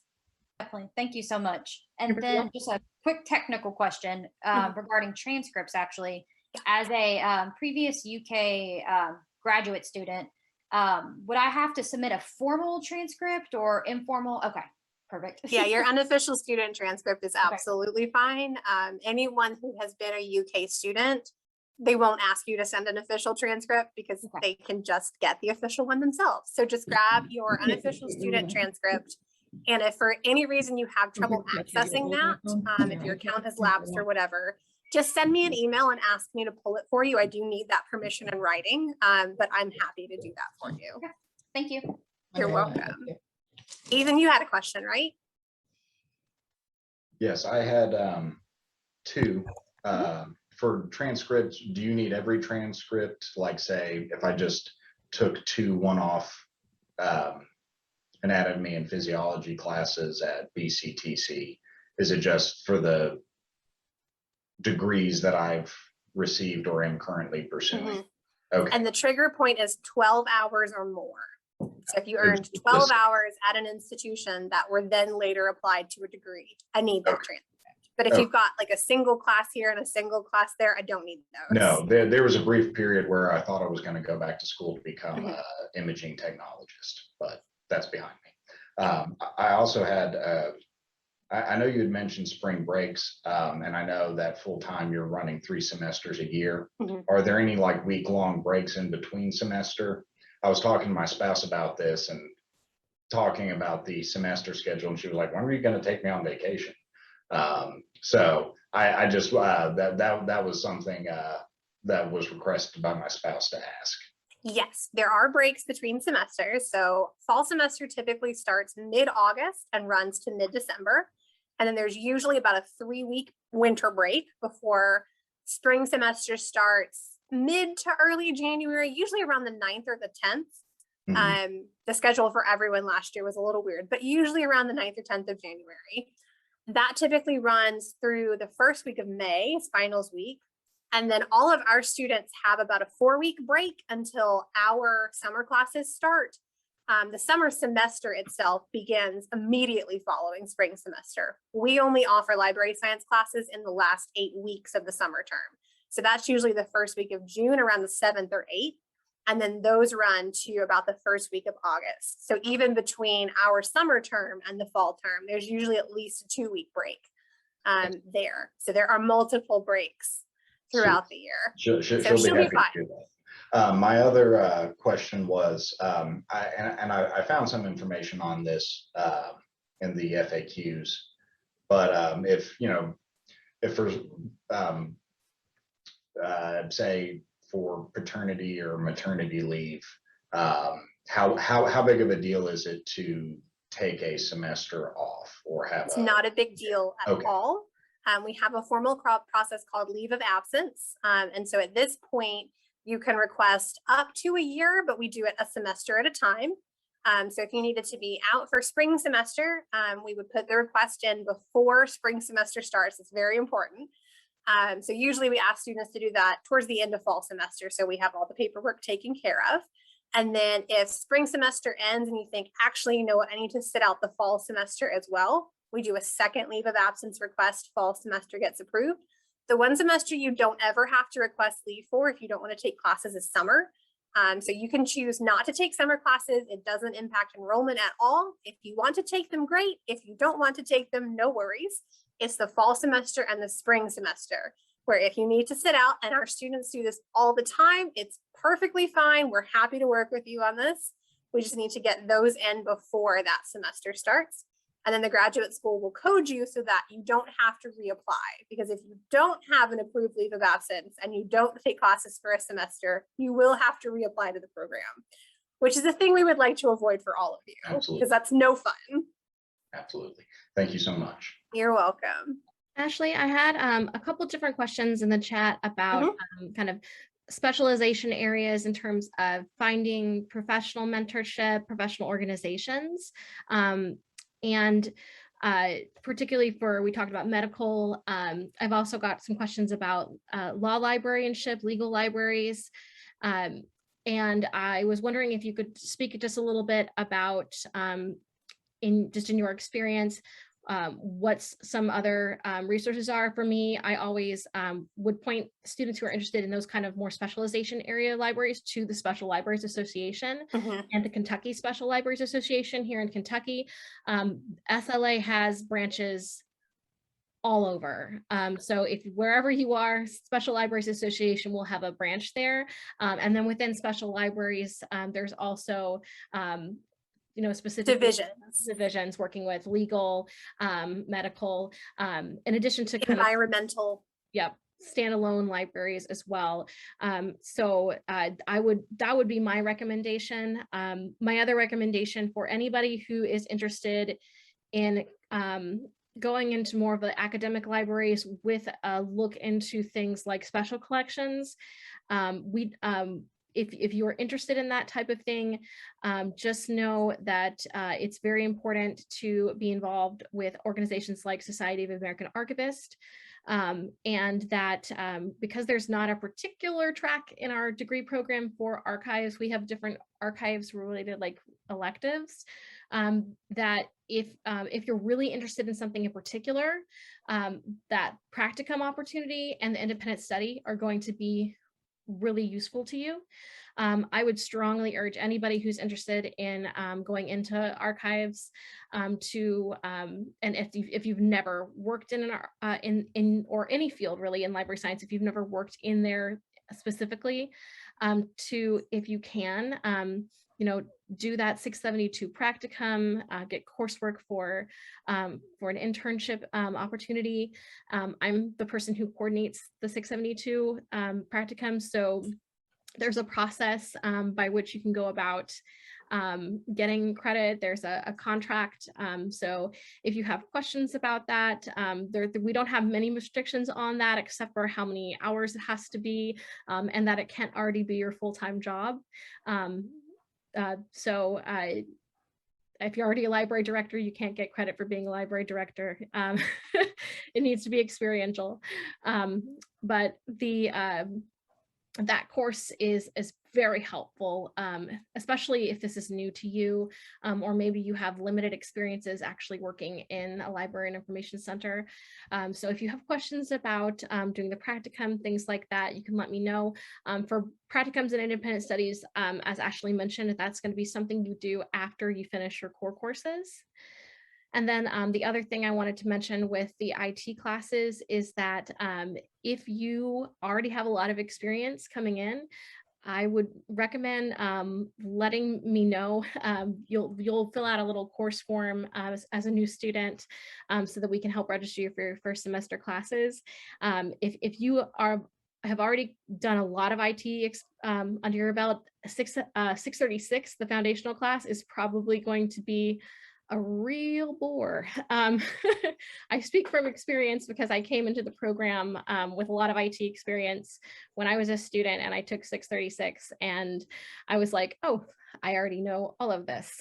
Definitely. Thank you so much. And then just a quick technical question regarding transcripts, actually. As a previous UK graduate student, would I have to submit a formal transcript or informal? Okay, perfect. Yeah, your unofficial student transcript is absolutely fine. Anyone who has been a UK student, they won't ask you to send an official transcript because they can just get the official one themselves. So just grab your unofficial student transcript. And if for any reason you have trouble accessing that, if your account has lapsed or whatever, just send me an email and ask me to pull it for you. I do need that permission in writing, but I'm happy to do that for you. Okay. Thank you. You're welcome. Ethan, you had a question, right? Yes, I had two. For transcripts, do you need every transcript? Like, say, if I just took 2 one-off anatomy and physiology classes at BCTC, is it just for the degrees that I've received or am currently pursuing? Okay. And the trigger point is 12 hours or more. So if you earned 12 hours at an institution that were then later applied to a degree, I need that transcript. But if you've got like a single class here and a single class there, I don't need those. No, there was a brief period where I thought I was going to go back to school to become an imaging technologist, but that's behind me. I also had I know you had mentioned spring breaks, and I know that full time you're running 3 semesters a year. Are there any like week-long breaks in between semester? I was talking to my spouse about this and talking about the semester schedule, and she was like, "When are you going to take me on vacation?" So I just that was something that was requested by my spouse to ask. Yes, there are breaks between semesters. So fall semester typically starts mid-August and runs to mid-December. And then there's usually about a 3-week winter break before spring semester starts mid to early January, usually around the 9th or the 10th. The schedule for everyone last year was a little weird, but usually around the 9th or 10th of January. That typically runs through the first week of May, it's finals week. And then all of our students have about a 4-week break until our summer classes start. The summer semester itself begins immediately following spring semester. We only offer library science classes in the last 8 weeks of the summer term. So that's usually the first week of June around the 7th or 8th. And then those run to about the first week of August. So even between our summer term and the fall term, there's usually at least a 2-week break there. So there are multiple breaks throughout the year. She'll be happy to do that. My other question was, I found some information on this in the FAQs, but if for say for paternity or maternity leave, how big of a deal is it to take a semester off or have? It's not a big deal at all. We have a formal process called leave of absence. And so at this point, you can request up to a year, but we do it a semester at a time. So if you needed to be out for spring semester, we would put the request in before spring semester starts. It's very important. So usually we ask students to do that towards the end of fall semester. So we have all the paperwork taken care of. And then if spring semester ends and you think, actually, you know what, I need to sit out the fall semester as well, we do a second leave of absence request, fall semester gets approved. The one semester you don't ever have to request leave for if you don't want to take classes is summer. So you can choose not to take summer classes. It doesn't impact enrollment at all. If you want to take them, great. If you don't want to take them, no worries. It's the fall semester and the spring semester, where if you need to sit out, and our students do this all the time, it's perfectly fine. We're happy to work with you on this. We just need to get those in before that semester starts. And then the graduate school will code you so that you don't have to reapply. Because if you don't have an approved leave of absence and you don't take classes for a semester, you will have to reapply to the program, which is a thing we would like to avoid for all of you. Absolutely. Because that's no fun. Absolutely. Thank you so much. You're welcome. Ashley, I had a couple different questions in the chat about kind of specialization areas in terms of finding professional mentorship, professional organizations. And particularly we talked about medical. I've also got some questions about law librarianship, legal libraries. And I was wondering if you could speak just a little bit about, in your experience, what some other resources are for me. I always would point students who are interested in those kind of more specialization area libraries to the Special Libraries Association and the Kentucky Special Libraries Association here in Kentucky. SLA has branches all over. So if wherever you are, Special Libraries Association will have a branch there. And then within special libraries, there's also specific divisions working with legal, medical, in addition to environmental. Standalone libraries as well. So that would be my recommendation. My other recommendation for anybody who is interested in going into more of the academic libraries with a look into things like special collections, if you're interested in that type of thing, just know that it's very important to be involved with organizations like Society of American Archivists, and that because there's not a particular track in our degree program for archives, we have different archives related like electives, that if you're really interested in something in particular, that practicum opportunity and the independent study are going to be really useful to you. I would strongly urge anybody who's interested in going into archives to, and if you've never worked in an or any field really in library science, if you've never worked in there specifically, to, if you can, do that 672 practicum, get coursework for an internship opportunity. I'm the person who coordinates the 672 practicum, so there's a process by which you can go about getting credit. There's a contract. So if you have questions about that, we don't have many restrictions on that except for how many hours it has to be, and that it can't already be your full-time job. If you're already a library director, you can't get credit for being a library director. It needs to be experiential. But that course is very helpful, especially if this is new to you, or maybe you have limited experiences actually working in a library and information center. So if you have questions about doing the practicum, things like that, you can let me know. For practicums and independent studies, as Ashley mentioned, that's going to be something you do after you finish your core courses. And then the other thing I wanted to mention with the IT classes is that if you already have a lot of experience coming in, I would recommend letting me know. You'll fill out a little course form as a new student so that we can help register you for your first semester classes. If you have already done a lot of IT under your belt, 636, the foundational class, is probably going to be a real bore. I speak from experience because I came into the program with a lot of IT experience when I was a student, and I took 636 and I was like, oh, I already know all of this.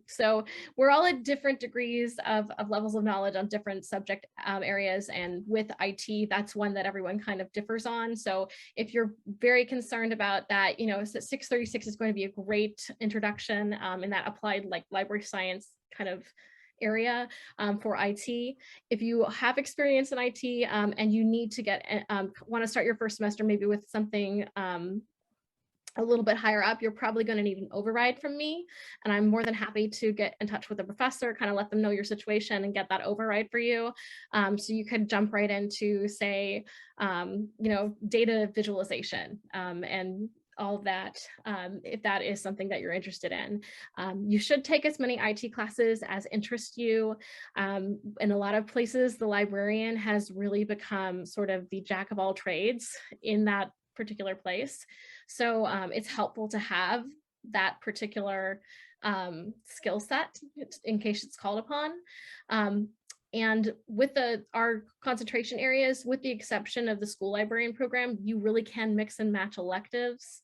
So we're all at different degrees of levels of knowledge on different subject areas. And with IT, that's one that everyone kind of differs on. So if you're very concerned about that, 636 is going to be a great introduction in that applied like library science kind of area for IT. If you have experience in IT and you need to want to start your first semester maybe with something a little bit higher up, you're probably going to need an override from me. And I'm more than happy to get in touch with the professor, kind of let them know your situation and get that override for you. So you could jump right into, say, data visualization and all of that, if that is something that you're interested in. You should take as many IT classes as interest you. In a lot of places, the librarian has really become sort of the jack of all trades in that particular place. So it's helpful to have that particular skill set in case it's called upon. And with our concentration areas, with the exception of the school librarian program, you really can mix and match electives.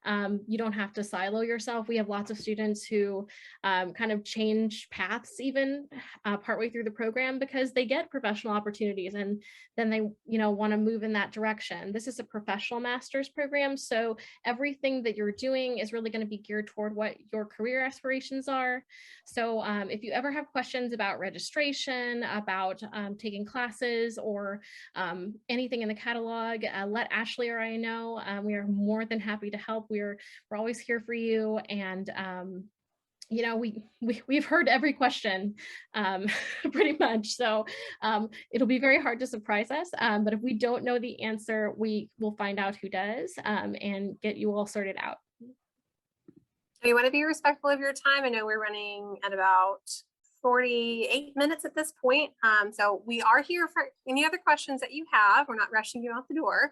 You don't have to silo yourself. We have lots of students who kind of change paths even partway through the program because they get professional opportunities and then they want to move in that direction. This is a professional master's program, so everything that you're doing is really going to be geared toward what your career aspirations are. So if you ever have questions about registration, about taking classes, or anything in the catalog, let Ashley or I know. We are more than happy to help. We're always here for you, and we've heard every question pretty much. So it'll be very hard to surprise us. But if we don't know the answer, we will find out who does and get you all sorted out. We want to be respectful of your time. I know we're running at about 48 minutes at this point. So we are here for any other questions that you have. We're not rushing you out the door.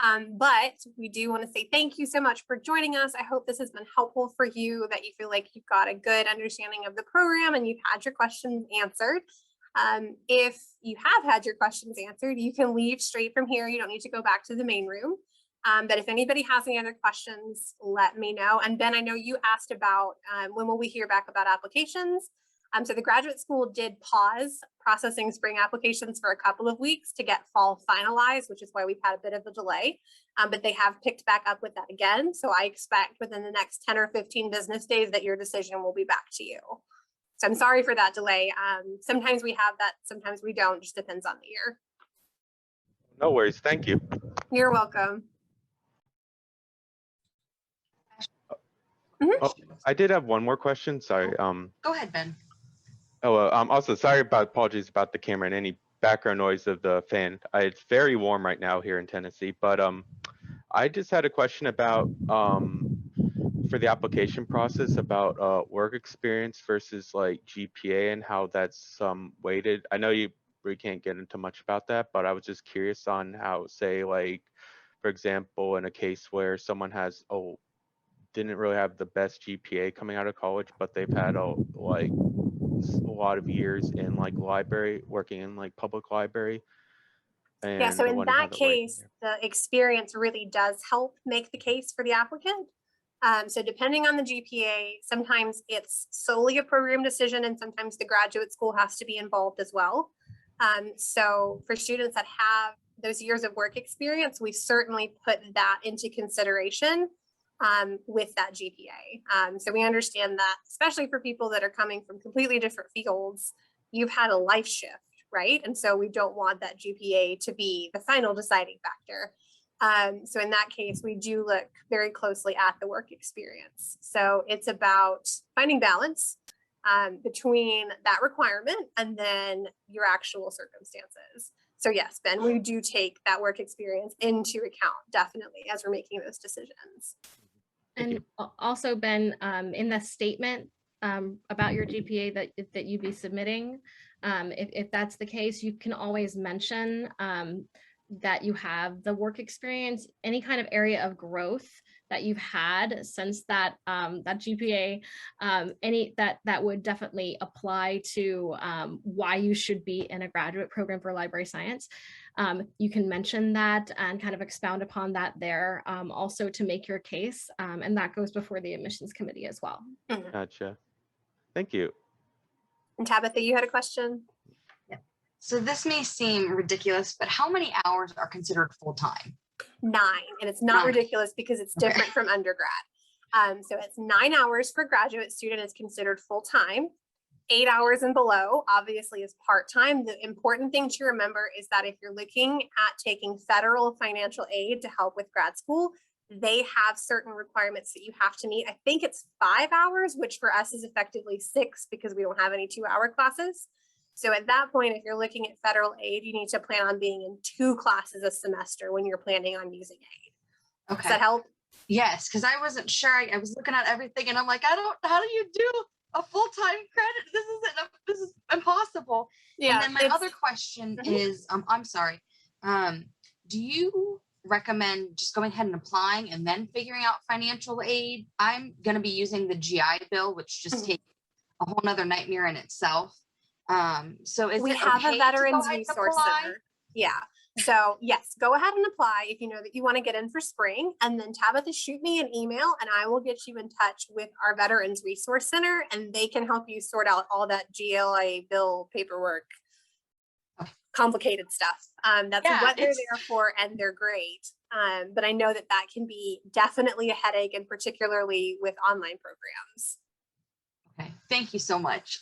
But we do want to say thank you so much for joining us. I hope this has been helpful for you, that you feel like you've got a good understanding of the program and you've had your questions answered. If you have had your questions answered, you can leave straight from here. You don't need to go back to the main room. But if anybody has any other questions, let me know. And Ben, I know you asked about when will we hear back about applications? So the graduate school did pause processing spring applications for a couple of weeks to get fall finalized, which is why we've had a bit of a delay, but they have picked back up with that again. So I expect within the next 10 or 15 business days that your decision will be back to you. So I'm sorry for that delay. Sometimes we have that, sometimes we don't, just depends on the year. No worries, thank you. You're welcome. Oh, I did have one more question, sorry. Go ahead, Ben. Also, sorry about, apologies about the camera and any background noise of the fan. It's very warm right now here in Tennessee, but I just had a question about, for the application process, about work experience versus like GPA and how that's weighted. I know we can't get into much about that, but I was just curious on how, say, like for example, in a case where someone has, didn't really have the best GPA coming out of college, but they've had a lot of years in like library, working in like public library. And Yeah, so in wanting to have that it right case, there. the experience really does help make the case for the applicant. So depending on the GPA, sometimes it's solely a program decision and sometimes the graduate school has to be involved as well. So for students that have those years of work experience, we certainly put that into consideration with that GPA. So we understand that, especially for people that are coming from completely different fields, you've had a life shift, right? And so we don't want that GPA to be the final deciding factor. So in that case, we do look very closely at the work experience. So it's about finding balance between that requirement and then your actual circumstances. So yes, Ben, we do take that work experience into account, definitely, as we're making those decisions. And also, Ben, in the statement about your GPA that you'd be submitting, if that's the case, you can always mention that you have the work experience, any kind of area of growth that you've had since that that GPA, that would definitely apply to why you should be in a graduate program for library science. You can mention that and kind of expound upon that there, also to make your case, and that goes before the admissions committee as well. Gotcha. Thank you. And Tabitha, you had a question? So this may seem ridiculous, but how many hours are considered full-time? 9, and it's not 9. ridiculous because it's different from undergrad. So it's 9 hours for graduate student is considered full-time. 8 hours and below obviously is part-time. The important thing to remember is that if you're looking at taking federal financial aid to help with grad school, they have certain requirements that you have to meet. I think it's 5 hours, which for us is effectively 6 because we don't have any 2-hour classes. So at that point, if you're looking at federal aid, you need to plan on being in 2 classes a semester when you're planning on using aid. Okay. Does that help? Yes, because I wasn't sure. I was looking at everything and I'm like, how do you do a full-time credit? This is impossible. Yeah. And then my other question is, I'm sorry. Do you recommend just going ahead and applying and then figuring out financial aid? I'm going to be using the GI Bill, which just takes a whole nother nightmare in itself. So is we it have okay a Veterans to Resource apply? Center. Yeah. So yes, go ahead and apply if you know that you want to get in for spring, and then Tabitha, shoot me an email and I will get you in touch with our Veterans Resource Center and they can help you sort out all that GLA bill paperwork, complicated stuff. That's what they're there for, and they're great. But I know that can be definitely a headache, and particularly with online programs. Okay, thank you so much.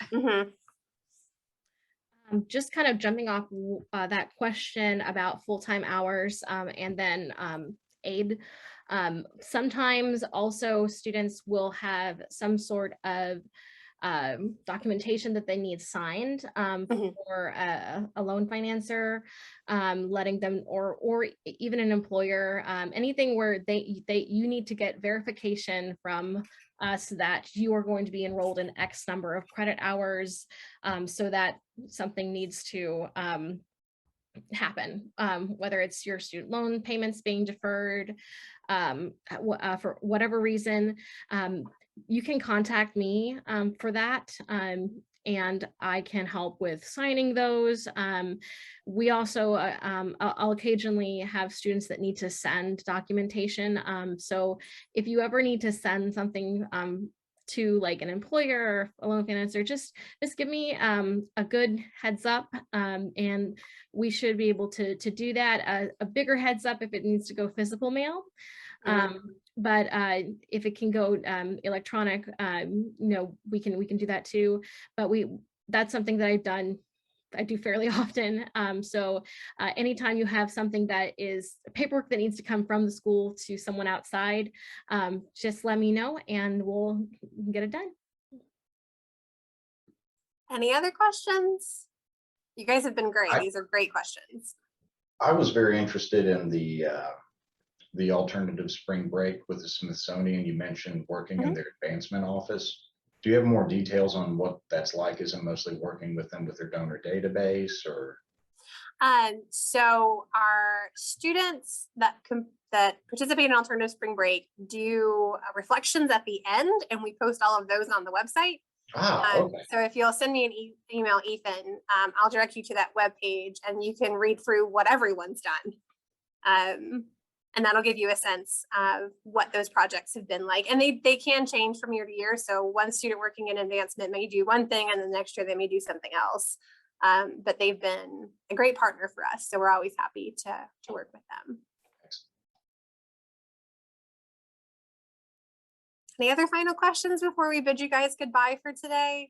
Just kind of jumping off that question about full-time hours and then aid. Sometimes also students will have some sort of documentation that they need signed for a loan financer, letting them, or even an employer, anything where you need to get verification from us that you are going to be enrolled in X number of credit hours, so that something needs to happen, whether it's your student loan payments being deferred for whatever reason. You can contact me for that, and I can help with signing those. We also, I'll occasionally have students that need to send documentation. So if you ever need to send something to like an employer or a loan financer, just give me a good heads up, and we should be able to do that. A bigger heads up if it needs to go physical mail. But if it can go electronic, we can do that too. But that's something that I do fairly often. So anytime you have something that is paperwork that needs to come from the school to someone outside, just let me know and we'll get it done. Any other questions? You guys have been great. These are great questions. I was very interested in the alternative spring break with the Smithsonian. You mentioned working in their advancement office. Do you have more details on what that's like? Is it mostly working with them with their donor database, or? So our students that that participate in alternative spring break do reflections at the end, and we post all of those on the website. Okay. So if you'll send me an email, Ethan, I'll direct you to that webpage and you can read through what everyone's done. And that'll give you a sense of what those projects have been like. And they can change from year to year. So one student working in advancement may do one thing and the next year they may do something else. But they've been a great partner for us. So we're always happy to work with them. Any other final questions before we bid you guys goodbye for today?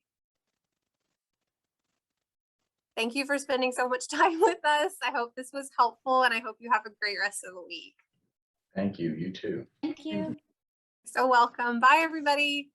Thank you for spending so much time with us. I hope this was helpful and I hope you have a great rest of the week. Thank you. You too. Thank you. So welcome. Bye, everybody.